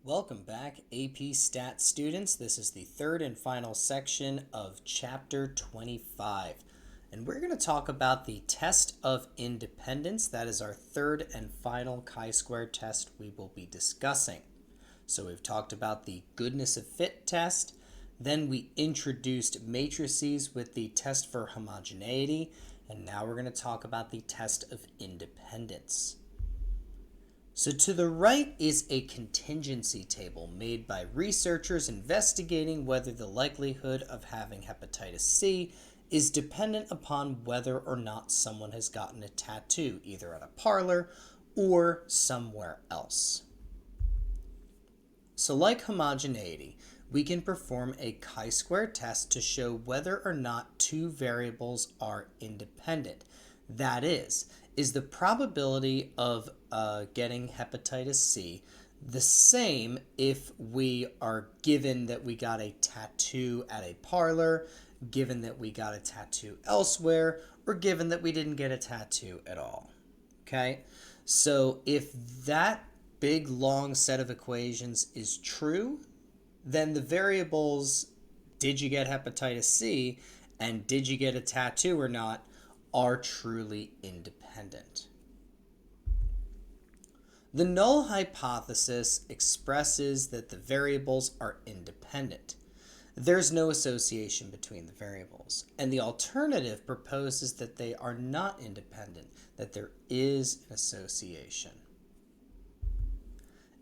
Welcome back, AP Stat students. This is the third and final section of Chapter 25. And we're going to talk about the test of independence. That is our third and final chi-square test we will be discussing. So we've talked about the goodness of fit test. Then we introduced matrices with the test for homogeneity. And now we're going to talk about the test of independence. So to the right is a contingency table made by researchers investigating whether the likelihood of having hepatitis C is dependent upon whether or not someone has gotten a tattoo, either at a parlor or somewhere else. So like homogeneity, we can perform a chi-square test to show whether or not two variables are independent. That is the probability of getting hepatitis C the same if we are given that we got a tattoo at a parlor, given that we got a tattoo elsewhere, or given that we didn't get a tattoo at all? Okay, so if that big long set of equations is true, then the variables, did you get hepatitis C and did you get a tattoo or not, are truly independent. The null hypothesis expresses that the variables are independent. There's no association between the variables, and the alternative proposes that they are not independent, that there is an association.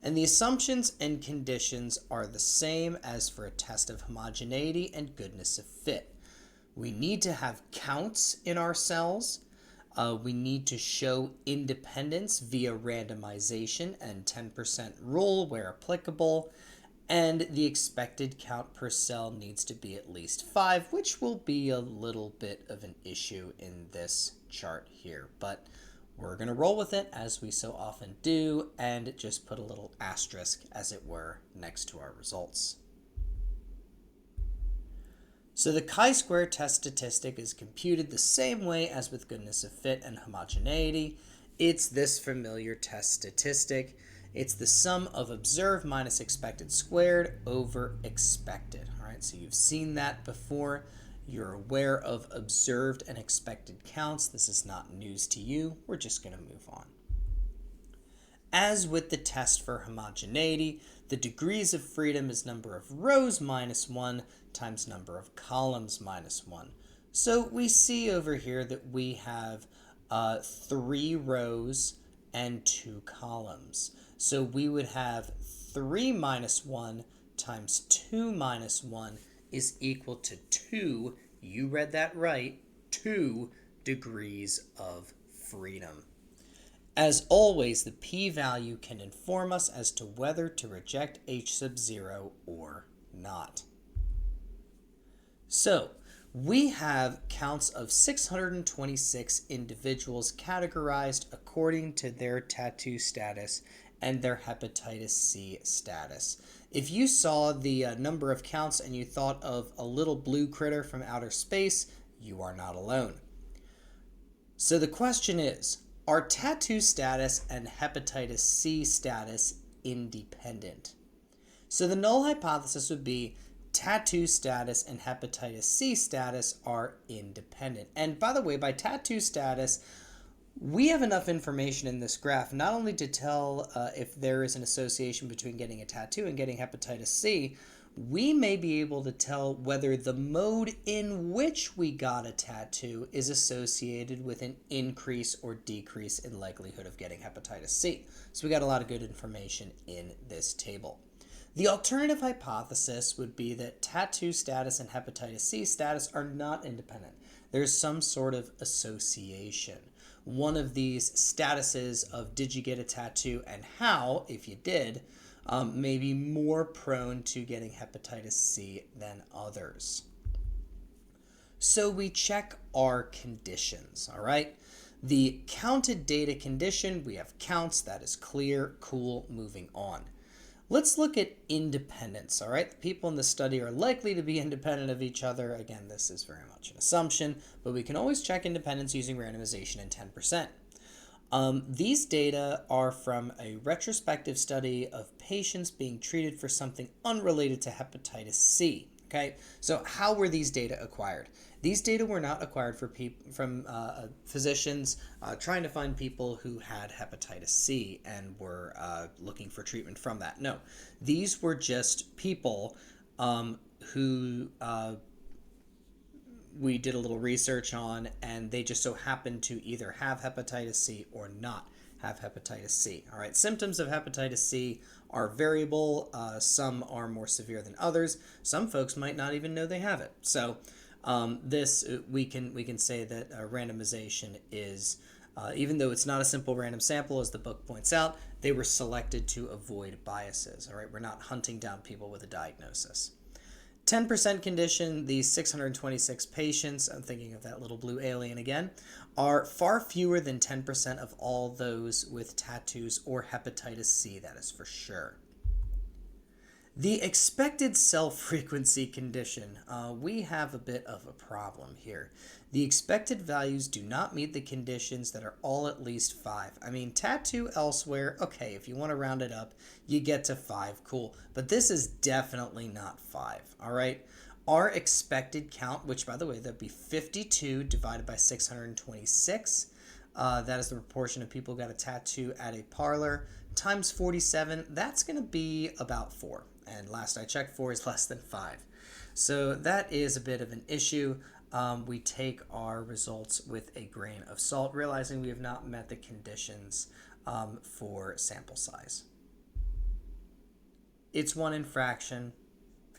And the assumptions and conditions are the same as for a test of homogeneity and goodness of fit. We need to have counts in our cells. We need to show independence via randomization and 10% rule where applicable. And the expected count per cell needs to be at least 5, which will be a little bit of an issue in this chart here. But we're going to roll with it as we so often do and just put a little asterisk, as it were, next to our results. So the chi-square test statistic is computed the same way as with goodness of fit and homogeneity. It's this familiar test statistic. It's the sum of observed minus expected squared over expected. All right, so you've seen that before. You're aware of observed and expected counts. This is not news to you. We're just going to move on. As with the test for homogeneity, the degrees of freedom is number of rows minus 1 times number of columns minus 1. So we see over here that we have 3 rows and 2 columns. So we would have 3 minus 1 times 2 minus 1 is equal to 2, you read that right, 2 degrees of freedom. As always, the p-value can inform us as to whether to reject H sub 0 or not. So, we have counts of 626 individuals categorized according to their tattoo status and their hepatitis C status. If you saw the number of counts and you thought of a little blue critter from outer space, you are not alone. So the question is, are tattoo status and hepatitis C status independent? So the null hypothesis would be tattoo status and hepatitis C status are independent. And by the way, by tattoo status, we have enough information in this graph not only to tell if there is an association between getting a tattoo and getting hepatitis C, we may be able to tell whether the mode in which we got a tattoo is associated with an increase or decrease in likelihood of getting hepatitis C. So we got a lot of good information in this table. The alternative hypothesis would be that tattoo status and hepatitis C status are not independent. There's some sort of association. One of these statuses of did you get a tattoo and how, if you did, may be more prone to getting hepatitis C than others. So we check our conditions, all right? The counted data condition, we have counts, that is clear, cool, moving on. Let's look at independence, all right? The people in the study are likely to be independent of each other. Again, this is very much an assumption, but we can always check independence using randomization and 10%. These data are from a retrospective study of patients being treated for something unrelated to hepatitis C. Okay, so how were these data acquired? These data were not acquired from physicians trying to find people who had hepatitis C and were looking for treatment from that. No, these were just people who we did a little research on, and they just so happened to either have hepatitis C or not have hepatitis C. All right, symptoms of hepatitis C are variable. Some are more severe than others. Some folks might not even know they have it. So this we can say that randomization is, even though it's not a simple random sample, as the book points out, they were selected to avoid biases. All right, we're not hunting down people with a diagnosis. 10% condition, these 626 patients, I'm thinking of that little blue alien again, are far fewer than 10% of all those with tattoos or hepatitis C, that is for sure. The expected cell frequency condition, we have a bit of a problem here. The expected values do not meet the conditions that are all at least 5. I mean, tattoo elsewhere, okay, if you want to round it up, you get to 5, cool. But this is definitely not 5, all right? Our expected count, which by the way, that'd be 52 divided by 626. That is the proportion of people who got a tattoo at a parlor, times 47, that's going to be about 4. And last I checked, 4 is less than 5. So that is a bit of an issue. We take our results with a grain of salt, realizing we have not met the conditions for sample size. It's one infraction.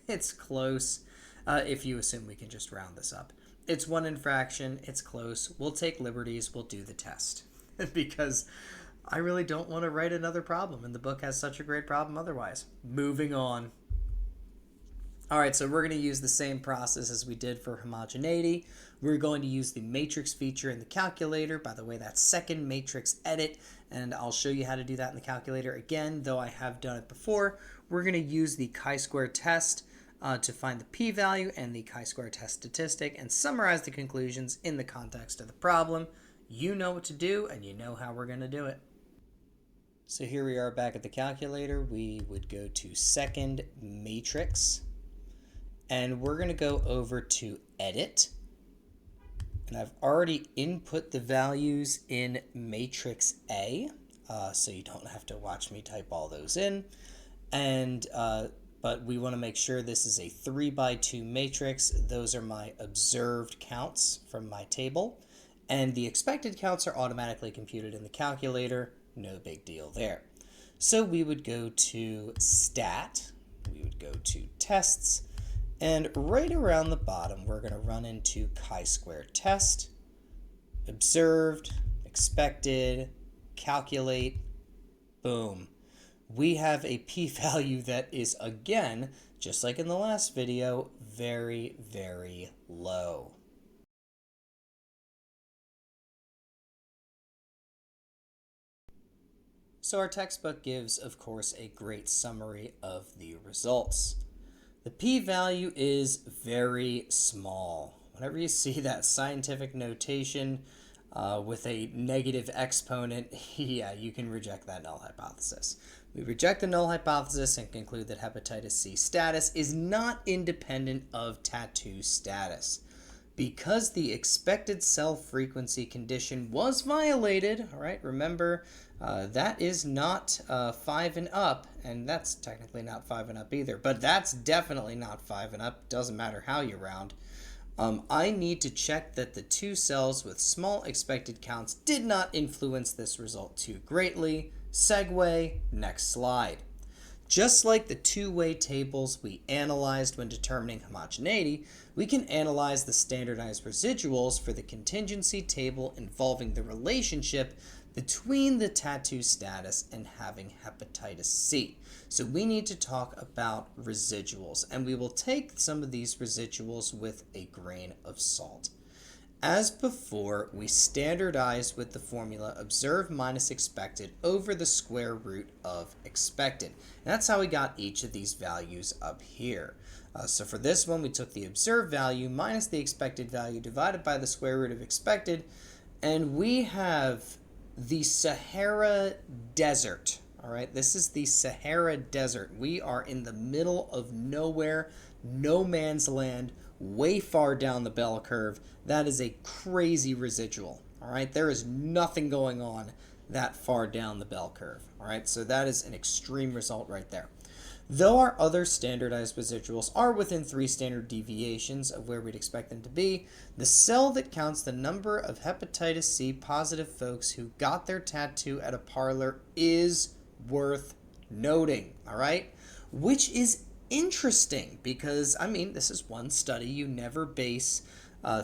It's close, if you assume we can just round this up. It's one infraction. It's close. We'll take liberties. We'll do the test because I really don't want to write another problem, and the book has such a great problem otherwise. Moving on. All right, so we're going to use the same process as we did for homogeneity. We're going to use the matrix feature in the calculator. By the way, that's second matrix edit, and I'll show you how to do that in the calculator again, though I have done it before. We're going to use the chi-square test to find the p-value and the chi-square test statistic and summarize the conclusions in the context of the problem. You know what to do, and you know how we're going to do it. So here we are back at the calculator. We would go to second matrix, and we're going to go over to edit. And I've already input the values in matrix A, so you don't have to watch me type all those in. And but we want to make sure this is a 3x2 matrix. Those are my observed counts from my table. And the expected counts are automatically computed in the calculator. No big deal there. So we would go to stat, we would go to tests, and right around the bottom, we're going to run into chi-square test, observed, expected, calculate, boom. We have a p-value that is, again, just like in the last video, very, very low. So our textbook gives, of course, a great summary of the results. The p-value is very small. Whenever you see that scientific notation with a negative exponent, yeah, you can reject that null hypothesis. We reject the null hypothesis and conclude that hepatitis C status is not independent of tattoo status. Because the expected cell frequency condition was violated, all right, remember, that is not 5 and up, and that's technically not 5 and up either, but that's definitely not 5 and up, doesn't matter how you round. I need to check that the two cells with small expected counts did not influence this result too greatly. Segue, next slide. Just like the two-way tables we analyzed when determining homogeneity, we can analyze the standardized residuals for the contingency table involving the relationship between the tattoo status and having hepatitis C. So we need to talk about residuals, and we will take some of these residuals with a grain of salt. As before, we standardize with the formula observed minus expected over the square root of expected. And that's how we got each of these values up here. So for this one, we took the observed value minus the expected value divided by the square root of expected, and we have the Sahara Desert. All right, this is the Sahara Desert. We are in the middle of nowhere, no man's land, way far down the bell curve. That is a crazy residual. All right, there is nothing going on that far down the bell curve. All right, so that is an extreme result right there. Though our other standardized residuals are within 3 standard deviations of where we'd expect them to be, the cell that counts the number of hepatitis C positive folks who got their tattoo at a parlor is worth noting, all right? Which is interesting because, I mean, this is one study. You never base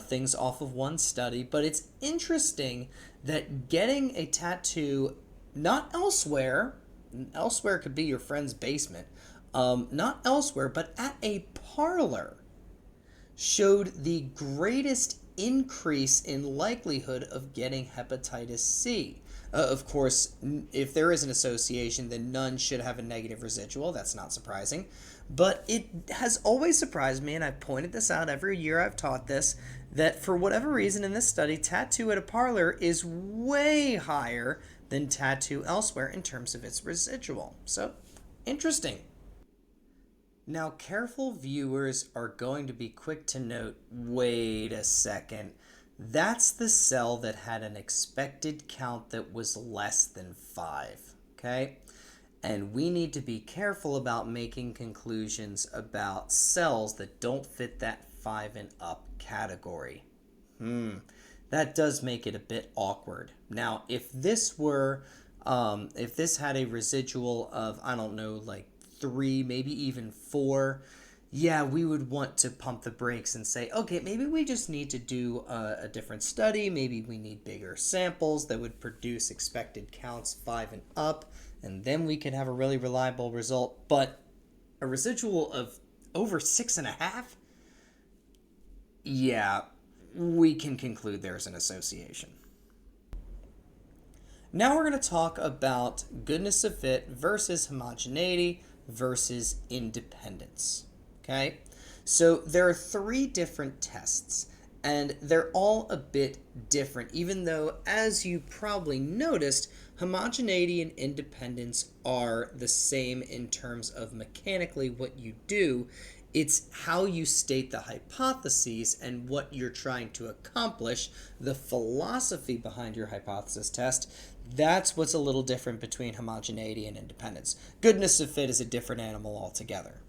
things off of one study, but it's interesting that getting a tattoo not elsewhere could be your friend's basement, not elsewhere, but at a parlor, showed the greatest increase in likelihood of getting hepatitis C. Of course, if there is an association, then none should have a negative residual. That's not surprising. But it has always surprised me, and I've pointed this out every year I've taught this, that for whatever reason in this study, tattoo at a parlor is way higher than tattoo elsewhere in terms of its residual. So, interesting. Now, careful viewers are going to be quick to note, wait a second, that's the cell that had an expected count that was less than 5, okay? And we need to be careful about making conclusions about cells that don't fit that 5 and up category. That does make it a bit awkward. Now, if this had a residual of, I don't know, like 3, maybe even 4, yeah, we would want to pump the brakes and say, okay, maybe we just need to do a different study. Maybe we need bigger samples that would produce expected counts 5 and up, and then we could have a really reliable result. But a residual of over 6.5, yeah, we can conclude there's an association. Now we're going to talk about goodness of fit versus homogeneity versus independence. Okay, so there are 3 different tests, and they're all a bit different, even though, as you probably noticed, homogeneity and independence are the same in terms of mechanically what you do. It's how you state the hypotheses and what you're trying to accomplish, the philosophy behind your hypothesis test. That's what's a little different between homogeneity and independence. Goodness of fit is a different animal altogether.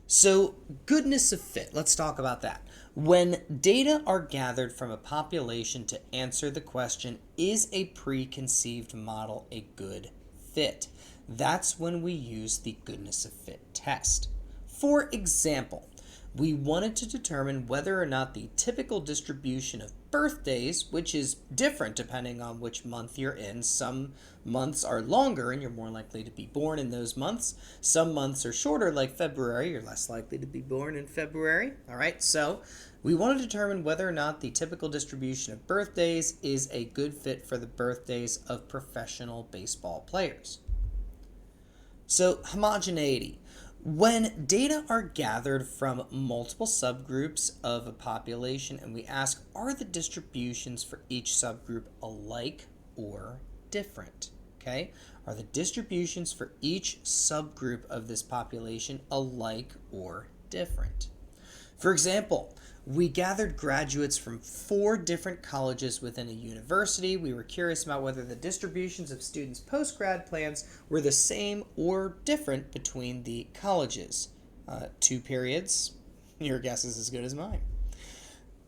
So, goodness of fit, let's talk about that. When data are gathered from a population to answer the question, is a preconceived model a good fit? That's when we use the goodness of fit test. For example, we wanted to determine whether or not the typical distribution of birthdays, which is different depending on which month you're in. Some months are longer and you're more likely to be born in those months. Some months are shorter, like February, you're less likely to be born in February. All right, so we want to determine whether or not the typical distribution of birthdays is a good fit for the birthdays of professional baseball players. So, homogeneity. When data are gathered from multiple subgroups of a population and we ask, are the distributions for each subgroup alike or different? Okay? Are the distributions for each subgroup of this population alike or different? For example, we gathered graduates from 4 different colleges within a university. We were curious about whether the distributions of students' post-grad plans were the same or different between the colleges. 2 periods. Your guess is as good as mine.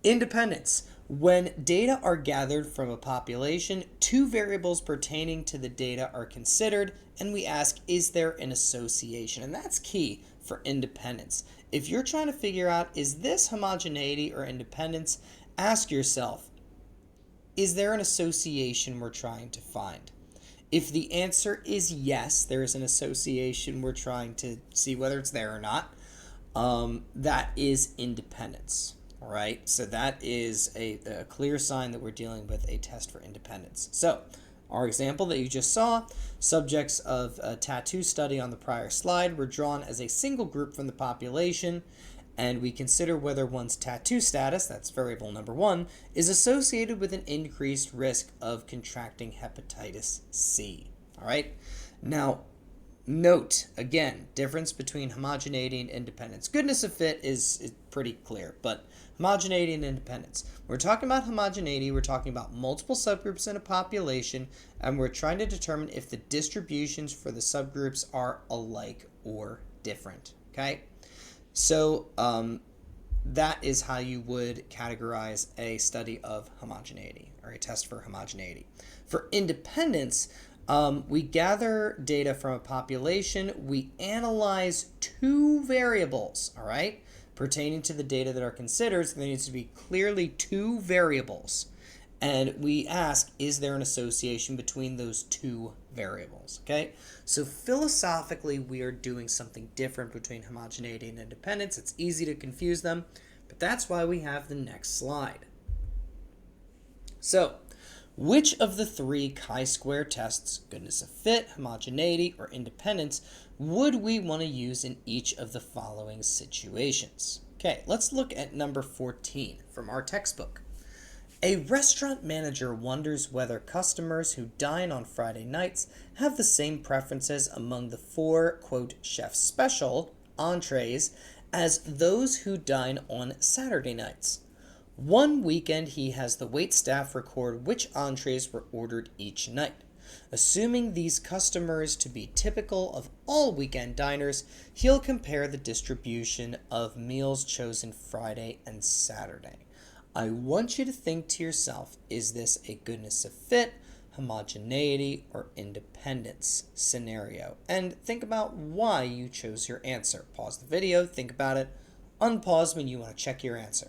Independence. When data are gathered from a population, 2 variables pertaining to the data are considered, and we ask, is there an association? And that's key for independence. If you're trying to figure out, is this homogeneity or independence, ask yourself, is there an association we're trying to find? If the answer is yes, there is an association we're trying to see whether it's there or not, that is independence. All right, so that is a clear sign that we're dealing with a test for independence. So, our example that you just saw, subjects of a tattoo study on the prior slide were drawn as a single group from the population, and we consider whether one's tattoo status, that's variable number 1, is associated with an increased risk of contracting hepatitis C. All right? Now, note, again, difference between homogeneity and independence. Goodness of fit is pretty clear, but homogeneity and independence. We're talking about homogeneity, we're talking about multiple subgroups in a population, and we're trying to determine if the distributions for the subgroups are alike or different, okay? So that is how you would categorize a study of homogeneity, or a test for homogeneity. For independence, we gather data from a population, we analyze 2 variables, all right, pertaining to the data that are considered. So there needs to be clearly 2 variables. And we ask, is there an association between those 2 variables, okay? So philosophically, we are doing something different between homogeneity and independence. It's easy to confuse them, but that's why we have the next slide. So, which of the 3 chi-square tests, goodness of fit, homogeneity, or independence, would we want to use in each of the following situations? Okay, let's look at number 14 from our textbook. A restaurant manager wonders whether customers who dine on Friday nights have the same preferences among the 4, quote, chef special entrees as those who dine on Saturday nights. One weekend, he has the waitstaff record which entrees were ordered each night. Assuming these customers to be typical of all weekend diners, he'll compare the distribution of meals chosen Friday and Saturday. I want you to think to yourself, is this a goodness of fit, homogeneity, or independence scenario? And think about why you chose your answer. Pause the video, think about it, unpause when you want to check your answer.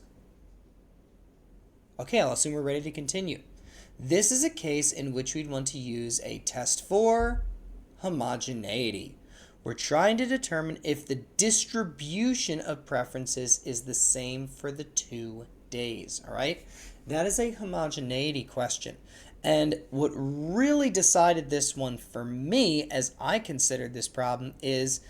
Okay, I'll assume we're ready to continue. This is a case in which we'd want to use a test for homogeneity. We're trying to determine if the distribution of preferences is the same for the 2 days, all right? That is a homogeneity question. And what really decided this one for me, as I considered this problem, is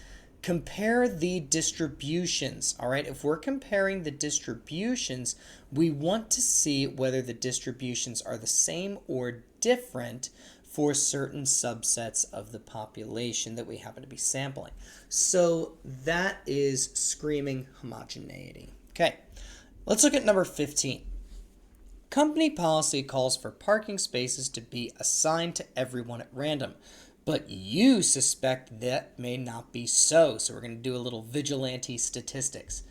compare the distributions, all right? If we're comparing the distributions, we want to see whether the distributions are the same or different for certain subsets of the population that we happen to be sampling. So that is screaming homogeneity. Okay, let's look at number 15. Company policy calls for parking spaces to be assigned to everyone at random, but you suspect that may not be so. So we're going to do a little vigilante statistics.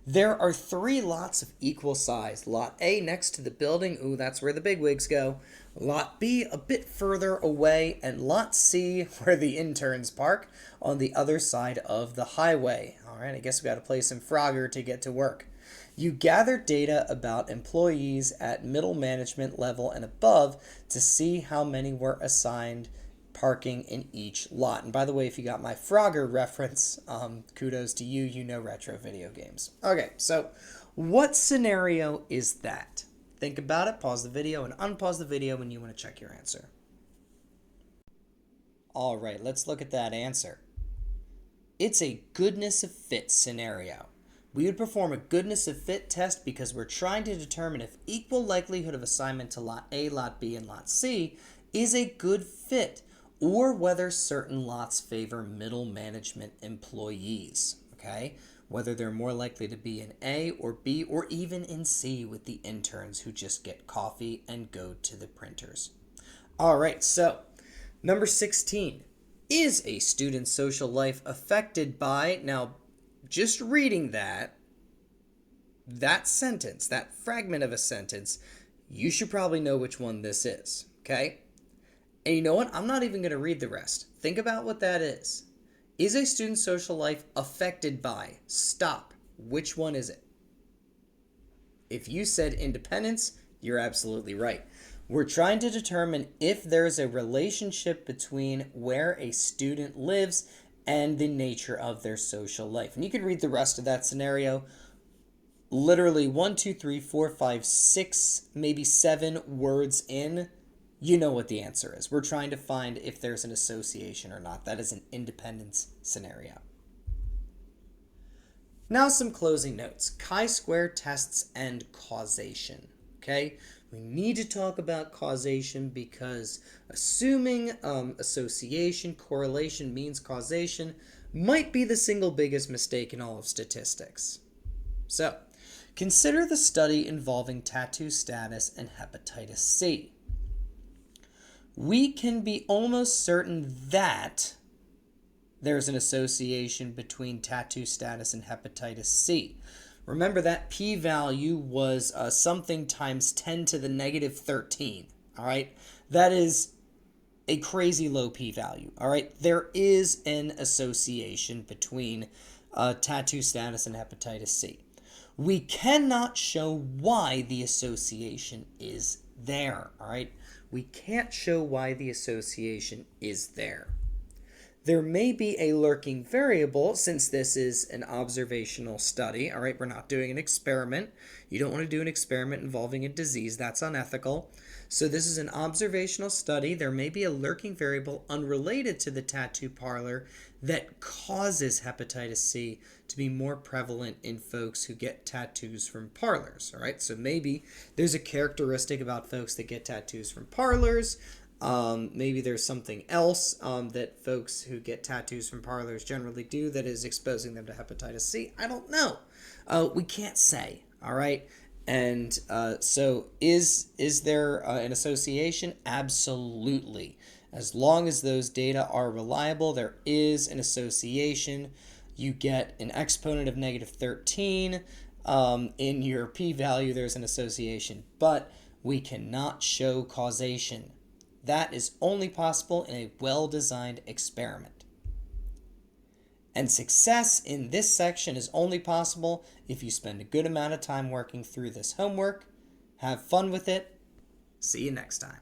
There are 3 lots of equal size. Lot A next to the building, ooh, that's where the bigwigs go. Lot B a bit further away, and Lot C, where the interns park, on the other side of the highway. All right, I guess we got to play some Frogger to get to work. You gather data about employees at middle management level and above to see how many were assigned parking in each lot. And by the way, if you got my Frogger reference, kudos to you, you know retro video games. Okay, so what scenario is that? Think about it, pause the video, and unpause the video when you want to check your answer. All right, let's look at that answer. It's a goodness of fit scenario. We would perform a goodness of fit test because we're trying to determine if equal likelihood of assignment to Lot A, Lot B, and Lot C is a good fit, or whether certain lots favor middle management employees, okay? Whether they're more likely to be in A or B or even in C with the interns who just get coffee and go to the printers. All right, so number 16. Is a student's social life affected by, now just reading that sentence, that fragment of a sentence, you should probably know which one this is, okay? And you know what? I'm not even going to read the rest. Think about what that is. Is a student's social life affected by? Stop. Which one is it? If you said independence, you're absolutely right. We're trying to determine if there's a relationship between where a student lives and the nature of their social life. And you can read the rest of that scenario. Literally 1, 2, 3, 4, 5, 6, maybe 7 words in. You know what the answer is. We're trying to find if there's an association or not. That is an independence scenario. Now some closing notes. Chi-square tests and causation. Okay? We need to talk about causation because assuming association, correlation means causation might be the single biggest mistake in all of statistics. So, consider the study involving tattoo status and hepatitis C. We can be almost certain that there's an association between tattoo status and hepatitis C. Remember that p-value was something times 10 to the negative 13, all right? That is a crazy low p-value, all right? There is an association between tattoo status and hepatitis C. We cannot show why the association is there, all right? We can't show why the association is there. There may be a lurking variable since this is an observational study. All right, we're not doing an experiment. You don't want to do an experiment involving a disease. That's unethical. So this is an observational study. There may be a lurking variable unrelated to the tattoo parlor that causes hepatitis C to be more prevalent in folks who get tattoos from parlors. All right, so maybe there's a characteristic about folks that get tattoos from parlors. Maybe there's something else that folks who get tattoos from parlors generally do that is exposing them to hepatitis C. I don't know. We can't say. All right. And so is there an association? Absolutely. As long as those data are reliable, there is an association. You get an exponent of negative 13. In your p-value, there's an association. But we cannot show causation. That is only possible in a well-designed experiment. And success in this section is only possible if you spend a good amount of time working through this homework. Have fun with it. See you next time.